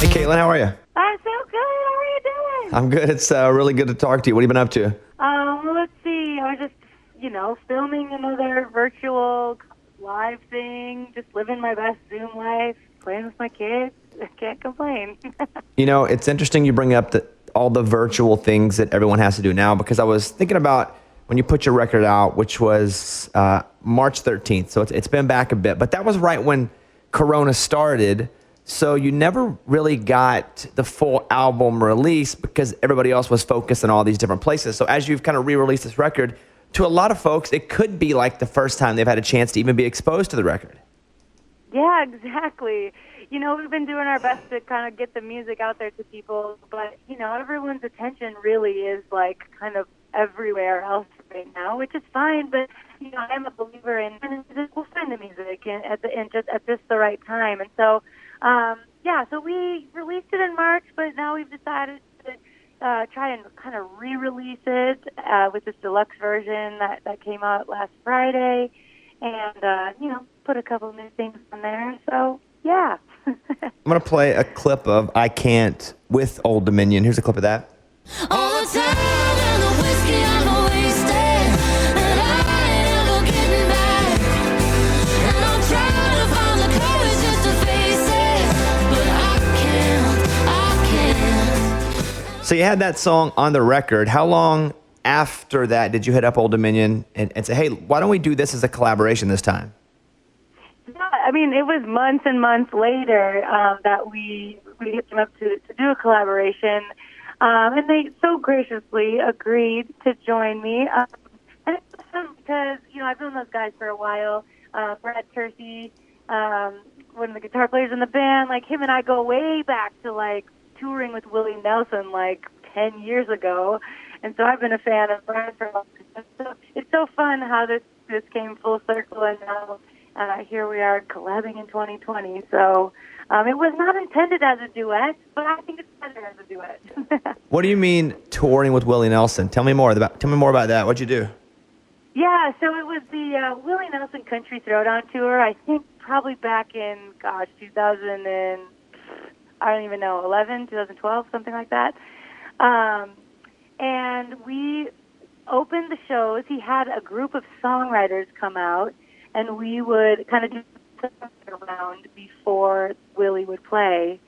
Hey, Caitlyn, how are you? I'm so good. How are you doing? I'm good. It's really good to talk to you. What have you been up to? Let's see. I was just, filming another virtual live thing, just living my best Zoom life, playing with my kids. I can't complain. You know, it's interesting you bring up all the virtual things that everyone has to do now, because I was thinking about when you put your record out, which was March 13th. So it's been back a bit, but that was right when Corona started. So you never really got the full album release because everybody else was focused on all these different places. So as you've kind of re-released this record, to a lot of folks, it could be like the first time they've had a chance to even be exposed to the record. Yeah, exactly. We've been doing our best to kind of get the music out there to people, but, everyone's attention really is like kind of everywhere else right now, which is fine, but, I'm a believer in we'll find the music at just the right time. And so, so we released it in March, but now we've decided to try and kind of re-release it with this deluxe version that came out last Friday, and put a couple new things on there. So yeah. I'm gonna play a clip of "I Can't" with Old Dominion. Here's a clip of that. All the time and the whiskey I'm wasted, and I ain't ever getting back. And I'm trying to find the courage just to face it, but I can't. So you had that song on the record. How long after that did you hit up Old Dominion and say, hey, why don't we do this as a collaboration this time? I mean, it was months and months later that we hit them up to do a collaboration, and they so graciously agreed to join me. And it's fun because, I've known those guys for a while. Brad Kersey, one of the guitar players in the band, like him and I go way back to like touring with Willie Nelson like 10 years ago. And so I've been a fan of Brad for a long time. So it's so fun how this came full circle, and now here we are collabing in 2020. So it was not intended as a duet, but I think it's better as a duet. What do you mean touring with Willie Nelson? Tell me more about that. What'd you do? Yeah, so it was the Willie Nelson Country Throwdown Tour. I think probably back in 2000 and I don't even know, 11, 2012, something like that. And we opened the shows. He had a group of songwriters come out, and we would kind of do around before Willie would play.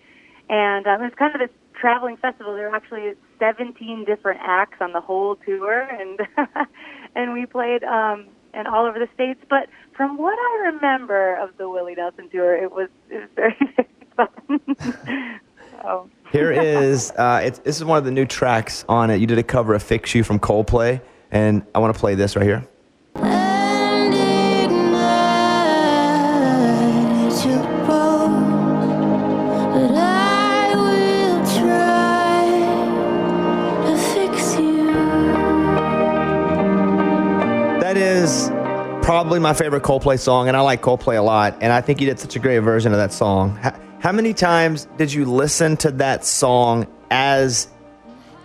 And it was kind of this traveling festival. There were actually 17 different acts on the whole tour, and and we played and all over the States. But from what I remember of the Willie Nelson tour, it was very, very fun. So. Here is, this is one of the new tracks on it. You did a cover of Fix You from Coldplay, and I want to play this right here. That is probably my favorite Coldplay song, and I like Coldplay a lot, and I think you did such a great version of that song. How many times did you listen to that song as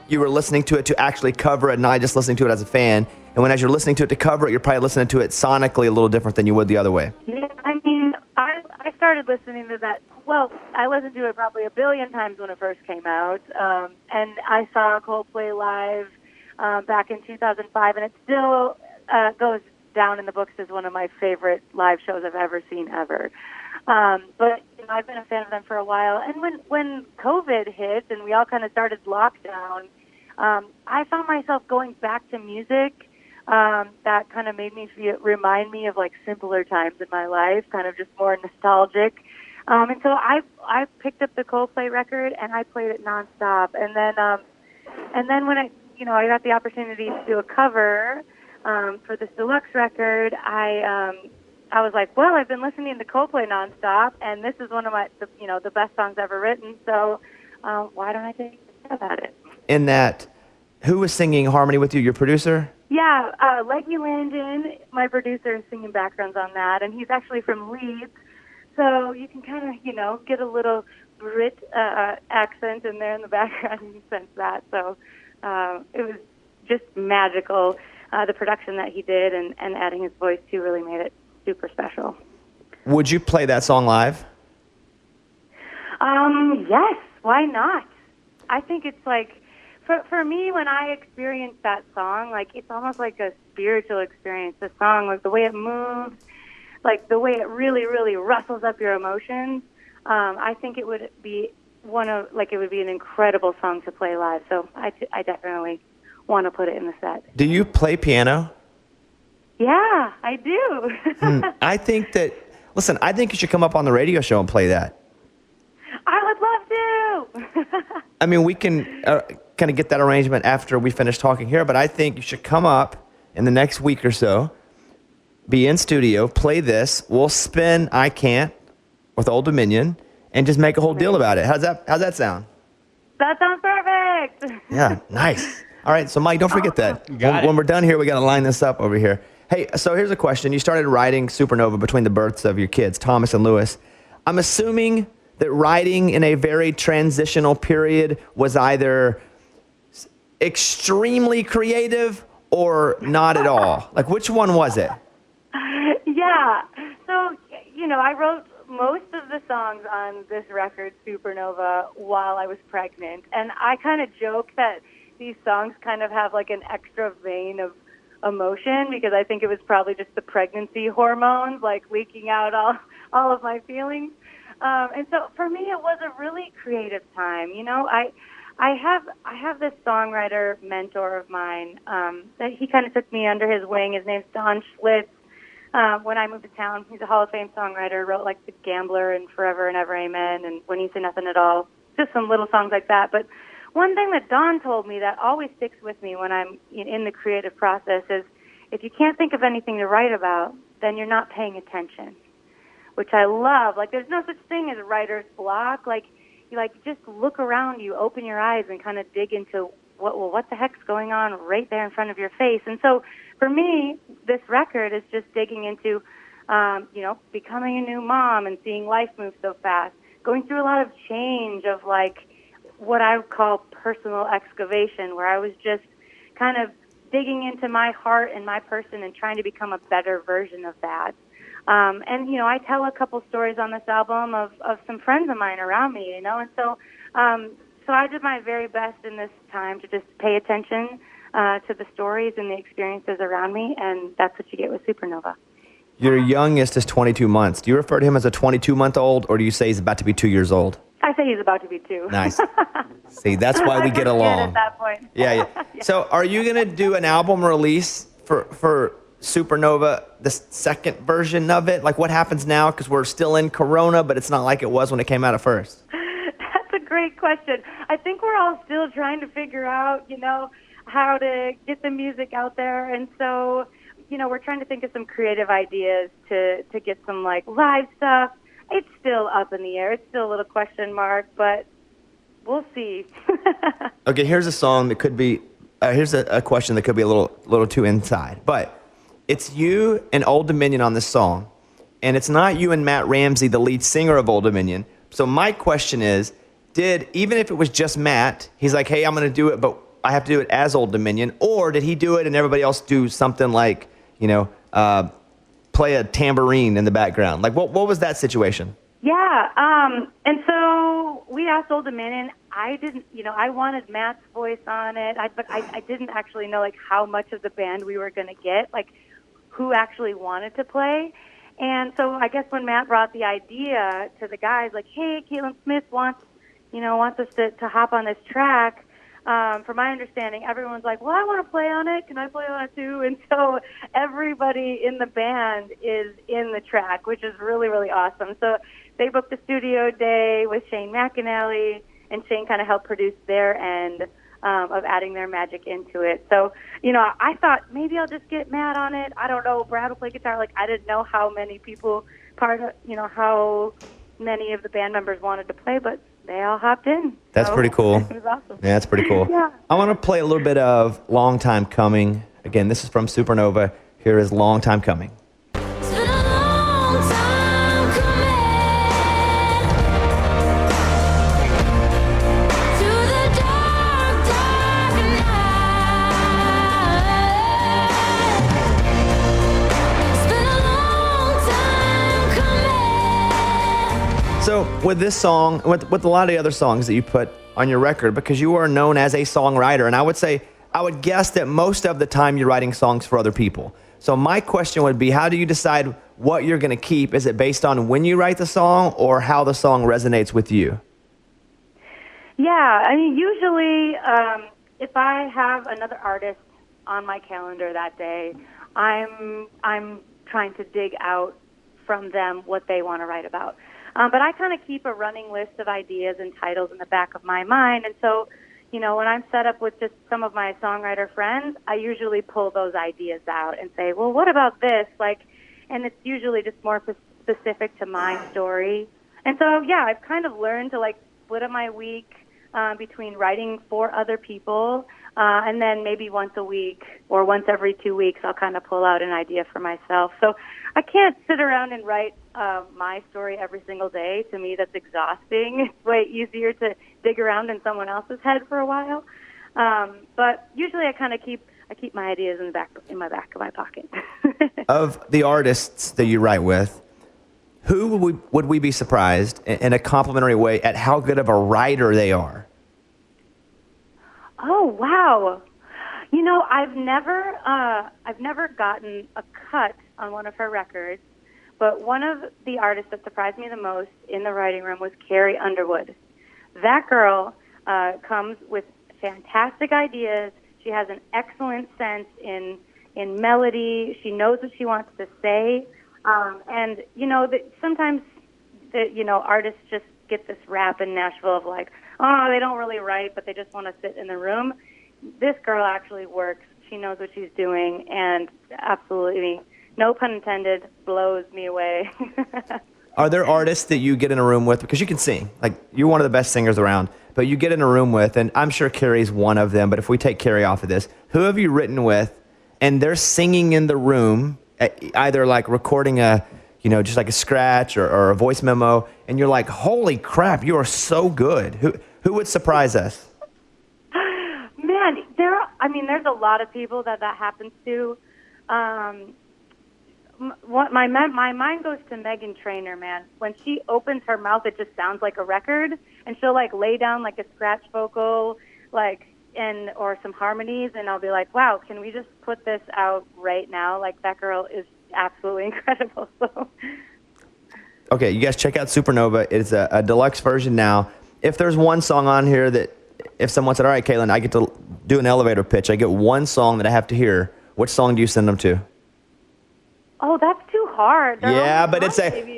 you were listening to it to actually cover it, not just listening to it as a fan? And as you're listening to it to cover it, you're probably listening to it sonically a little different than you would the other way. Yeah, I mean, I started listening to that. Well, I listened to it probably a billion times when it first came out, and I saw Coldplay live back in 2005, and it still goes down in the books as one of my favorite live shows I've ever seen ever. But I've been a fan of them for a while, and when COVID hit and we all kind of started lockdown, I found myself going back to music that kind of made me remind me of like simpler times in my life, kind of just more nostalgic. And so I picked up the Coldplay record and I played it nonstop. And then when I got the opportunity to do a cover for this deluxe record, I was like, well, I've been listening to Coldplay nonstop, and this is one of the best songs ever written. So why don't I take a stab at it? In that, who was singing harmony with you? Your producer? Yeah, Leggy Landon, my producer, is singing backgrounds on that, and he's actually from Leeds. So you can kind of, get a little Brit accent in there in the background, and you sense that. So it was just magical. The production that he did and adding his voice to really made it super special. Would you play that song live? Yes. Why not? I think it's like, for me, when I experience that song, like it's almost like a spiritual experience. The song, like the way it moves, like the way it really, really rustles up your emotions. I think it would be it would be an incredible song to play live. So I definitely want to put it in the set. Do you play piano? Yeah, I do. I think you should come up on the radio show and play that. I would love to. I mean, we can kind of get that arrangement after we finish talking here, but I think you should come up in the next week or so, be in studio, play this. We'll spin I Can't with Old Dominion and just make a whole deal about it. How's that sound? That sounds perfect. Yeah, nice. All right, so Mike, don't forget that. Got it. When we're done here, we got to line this up over here. Hey, so here's a question. You started writing Supernova between the births of your kids, Thomas and Lewis. I'm assuming that writing in a very transitional period was either extremely creative or not at all. Like, which one was it? Yeah. So, I wrote most of the songs on this record, Supernova, while I was pregnant. And I kind of joke that these songs kind of have like an extra vein of emotion because I think it was probably just the pregnancy hormones, like leaking out all of my feelings. And so for me, it was a really creative time. I have this songwriter mentor of mine that he kind of took me under his wing. His name's Don Schlitz. When I moved to town, he's a Hall of Fame songwriter, wrote like The Gambler and Forever and Ever Amen and When You Say Nothing at All, just some little songs like that. But one thing that Don told me that always sticks with me when I'm in the creative process is if you can't think of anything to write about, then you're not paying attention, which I love. Like, there's no such thing as a writer's block. Like, you just look around you, open your eyes, and kind of dig into what the heck's going on right there in front of your face. And so for me, this record is just digging into, becoming a new mom and seeing life move so fast, going through a lot of change of like what I would call personal excavation, where I was just kind of digging into my heart and my person and trying to become a better version of that. I tell a couple stories on this album of some friends of mine around me, and so I did my very best in this time to just pay attention to the stories and the experiences around me, and that's what you get with Supernova. Your youngest is 22 months. Do you refer to him as a 22-month-old, or do you say he's about to be 2 years old? I say he's about to be 2. Nice. See, that's why we get along. At that point. Yeah. Yeah. So are you going to do an album release for Supernova, the second version of it? Like, what happens now? Because we're still in Corona, but it's not like it was when it came out at first. That's a great question. I think we're all still trying to figure out, how to get the music out there. And so, we're trying to think of some creative ideas to get some, like, live stuff. It's still up in the air. It's still a little question mark, but we'll see. Okay, here's a song that could be, here's a question that could be a little too inside. But it's you and Old Dominion on this song, and it's not you and Matt Ramsey, the lead singer of Old Dominion. So my question is, even if it was just Matt, he's like, hey, I'm going to do it, but I have to do it as Old Dominion, or did he do it and everybody else do something like, play a tambourine in the background? Like, what was that situation? Yeah, and so we asked Old Dominion. I didn't, I wanted Matt's voice on it, but I didn't actually know, like, how much of the band we were going to get, like, who actually wanted to play. And so I guess when Matt brought the idea to the guys, like, hey, Caitlyn Smith wants us to hop on this track, from my understanding, everyone's like, well, I want to play on it. Can I play on it too? And so everybody in the band is in the track, which is really, really awesome. So they booked a studio day with Shane McAnally, and Shane kind of helped produce their end of adding their magic into it. So, I thought maybe I'll just get Matt on it. I don't know. Brad will play guitar. Like, I didn't know how many people how many of the band members wanted to play, but they all hopped in. That's pretty cool. It was awesome. Yeah, that's pretty cool. Yeah. I want to play a little bit of Long Time Coming. Again, this is from Supernova. Here is Long Time Coming. It's been a long time coming to the dark, dark night. It's been a long time coming. So with this song, with a lot of the other songs that you put on your record, because you are known as a songwriter, and I would guess that most of the time you're writing songs for other people. So my question would be, how do you decide what you're going to keep? Is it based on when you write the song or how the song resonates with you? Yeah, I mean, usually if I have another artist on my calendar that day, I'm trying to dig out from them what they want to write about. But I kind of keep a running list of ideas and titles in the back of my mind, and so, you know, when I'm set up with just some of my songwriter friends, I usually pull those ideas out and say, well, what about this? And it's usually just more specific to my story. And so, yeah, I've kind of learned to split up my week between writing for other people, and then maybe once a week or once every 2 weeks, I'll kind of pull out an idea for myself. So I can't sit around and write my story every single day. To me, that's exhausting. It's way easier to dig around in someone else's head for a while. But usually I kind of keep my ideas in my back of my pocket. Of the artists that you write with, who would we be surprised in a complimentary way at how good of a writer they are? Oh, wow. You know, I've never gotten a cut on one of her records, but one of the artists that surprised me the most in the writing room was Carrie Underwood. That girl comes with fantastic ideas. She has an excellent sense in melody. She knows what she wants to say. And, you know, sometimes artists just get this rap in Nashville of they don't really write, but they just want to sit in the room. This girl actually works. She knows what she's doing, and absolutely, no pun intended, blows me away. Are there artists that you get in a room with, because you can sing, you're one of the best singers around, but you get in a room with, and I'm sure Carrie's one of them, but if we take Carrie off of this, who have you written with, and they're singing in the room, either recording just a scratch or a voice memo, and you're like, holy crap, you are so good. Who would surprise us? Man, there's a lot of people that happens to. My mind goes to Meghan Trainor, man. When she opens her mouth, it just sounds like a record, and she'll lay down a scratch vocal, or some harmonies, and I'll be like, wow, can we just put this out right now? That girl is absolutely incredible. So. Okay, you guys check out Supernova. It's a deluxe version now. If there's one song on here that, if someone said, all right, Caitlyn, I get to do an elevator pitch, I get one song that I have to hear, which song do you send them to? Oh, that's too hard. Yeah, but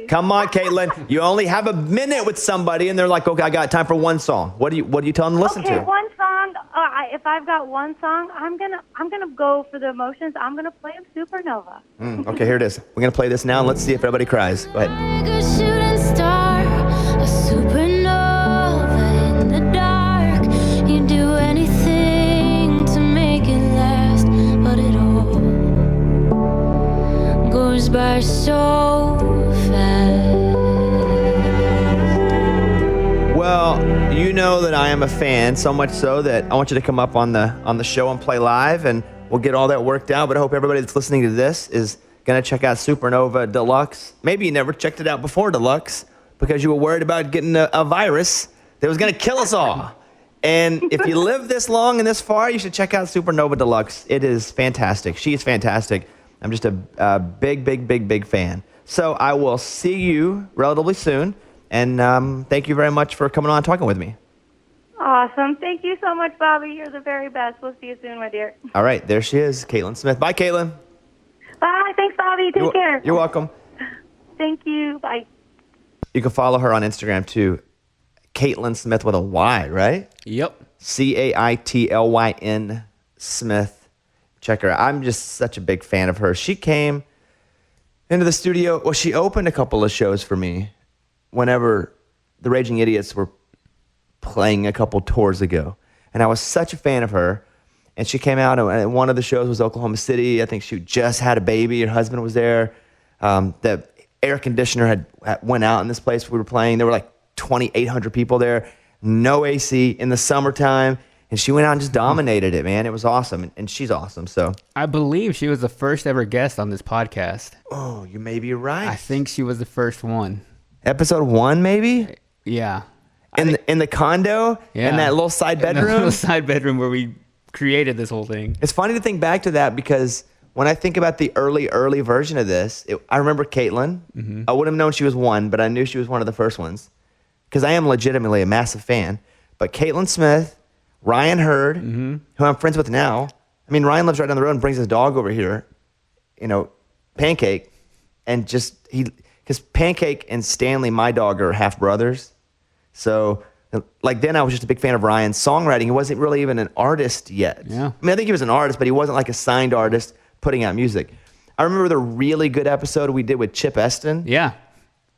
come on, Caitlyn. You only have a minute with somebody, and they're like, okay, I got time for one song. What do you tell them to listen to? Okay, one song. If I've got one song, I'm gonna go for the emotions. I'm gonna play Supernova. Okay, here it is. We're gonna play this now, and let's see if everybody cries. Go ahead. Like a shooting star, a supernova in the dark. You do anything to make it last, but it all goes by so fast. Well, you know that I am a fan, so much so that I want you to come up on the show and play live, and we'll get all that worked out. But I hope everybody that's listening to this is going to check out Supernova Deluxe. Maybe you never checked it out before Deluxe because you were worried about getting a virus that was going to kill us all. And if you live this long and this far, you should check out Supernova Deluxe. It is fantastic. She is fantastic. I'm just a big fan. So I will see you relatively soon. And thank you very much for coming on and talking with me. Awesome. Thank you so much, Bobby. You're the very best. We'll see you soon, my dear. All right. There she is, Caitlyn Smith. Bye, Caitlyn. Bye. Thanks, Bobby. Take care. You're welcome. Thank you. Bye. You can follow her on Instagram, too. Caitlyn Smith with a Y, right? Yep. Caitlyn Smith. Check her out. I'm just such a big fan of her. She came into the studio. Well, she opened a couple of shows for me whenever the Raging Idiots were playing a couple tours ago. And I was such a fan of her. And she came out, and one of the shows was Oklahoma City. I think she just had a baby. Her husband was there. The air conditioner had went out in this place we were playing. There were 2,800 people there. No AC in the summertime. And she went out and just dominated it, man. It was awesome. And she's awesome. So I believe she was the first ever guest on this podcast. Oh, you may be right. I think she was the first one. Episode 1, maybe? Yeah. In the condo? Yeah. In that little side In the bedroom? little side bedroom where we created this whole thing. It's funny to think back to that because when I think about the early version of this, I remember Caitlyn. Mm-hmm. I wouldn't have known she was one, but I knew she was one of the first ones because I am legitimately a massive fan. But Caitlyn Smith, Ryan Hurd, Mm-hmm. who I'm friends with now. I mean, Ryan lives right down the road and brings his dog over here, Pancake, and because Pancake and Stanley, my dog, are half brothers. So, like, then I was just a big fan of Ryan's songwriting. He wasn't really even an artist yet. Yeah. I mean, I think he was an artist, but he wasn't like a signed artist putting out music. I remember the really good episode we did with Chip Eston. Yeah.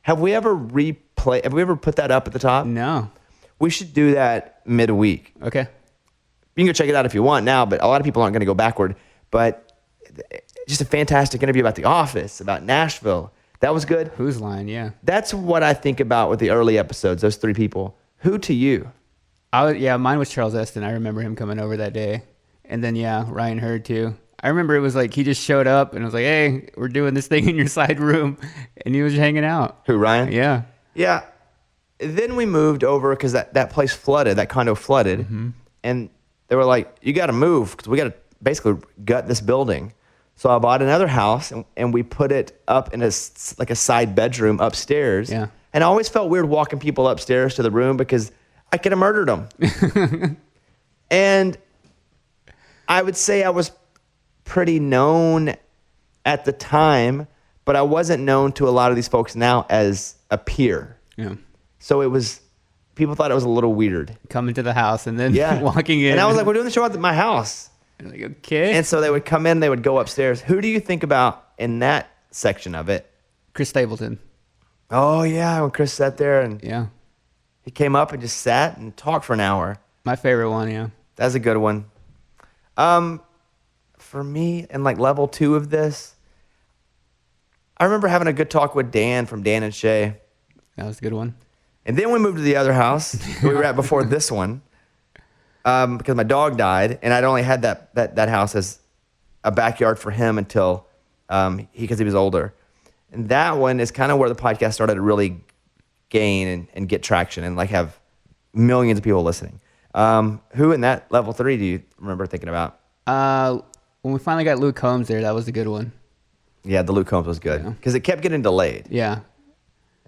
Have we ever put that up at the top? No. We should do that midweek. Okay. You can go check it out if you want now, but a lot of people aren't going to go backward. But just a fantastic interview about The Office, about Nashville. That was good. Whose Line? Yeah. That's what I think about with the early episodes, those three people. Who to you? Mine was Charles Eston. I remember him coming over that day. And then, Ryan Hurd too. I remember it was like he just showed up and was like, hey, we're doing this thing in your side room. And he was just hanging out. Who, Ryan? Yeah. Yeah. Then we moved over because that place flooded, that condo flooded. Mm-hmm. And they were like, you got to move because we got to basically gut this building. So I bought another house and we put it up in a side bedroom upstairs. Yeah. And I always felt weird walking people upstairs to the room because I could have murdered them. And I would say I was pretty known at the time, but I wasn't known to a lot of these folks now as a peer. Yeah. So people thought it was a little weird. Coming to the house and then Yeah. walking in. And I was like, we're doing the show at my house. And like, okay. And so they would come in, they would go upstairs. Who do you think about in that section of it? Chris Stapleton. Oh, yeah, when Chris sat there and Yeah. he came up and just sat and talked for an hour. My favorite one, yeah. That's a good one. For me, in like level 2 of this, I remember having a good talk with Dan from Dan and Shay. That was a good one. And then we moved to the other house we were at before this one because my dog died, and I'd only had that house as a backyard for him until because he was older. And that one is kind of where the podcast started to really gain and get traction and like have millions of people listening. Who in that level 3 do you remember thinking about? When we finally got Luke Combs there, that was a good one. Yeah, the Luke Combs was good because it kept getting delayed. Yeah.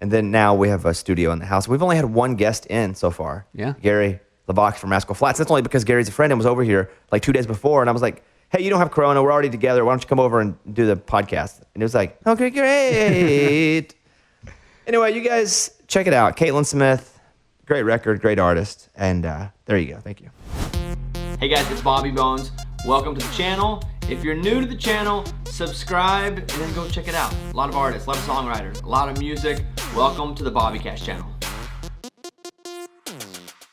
And then now we have a studio in the house. We've only had one guest in so far. Yeah. Gary LeBox from Rascal Flats. That's only because Gary's a friend and was over here like 2 days before. And I was like, hey, you don't have Corona. We're already together. Why don't you come over and do the podcast? And it was like, okay, great. Anyway, you guys check it out. Caitlyn Smith, great record, great artist. And there you go. Thank you. Hey guys, it's Bobby Bones. Welcome to the channel. If you're new to the channel, subscribe and then go check it out. A lot of artists, a lot of songwriters, a lot of music. Welcome to the Bobbycast channel.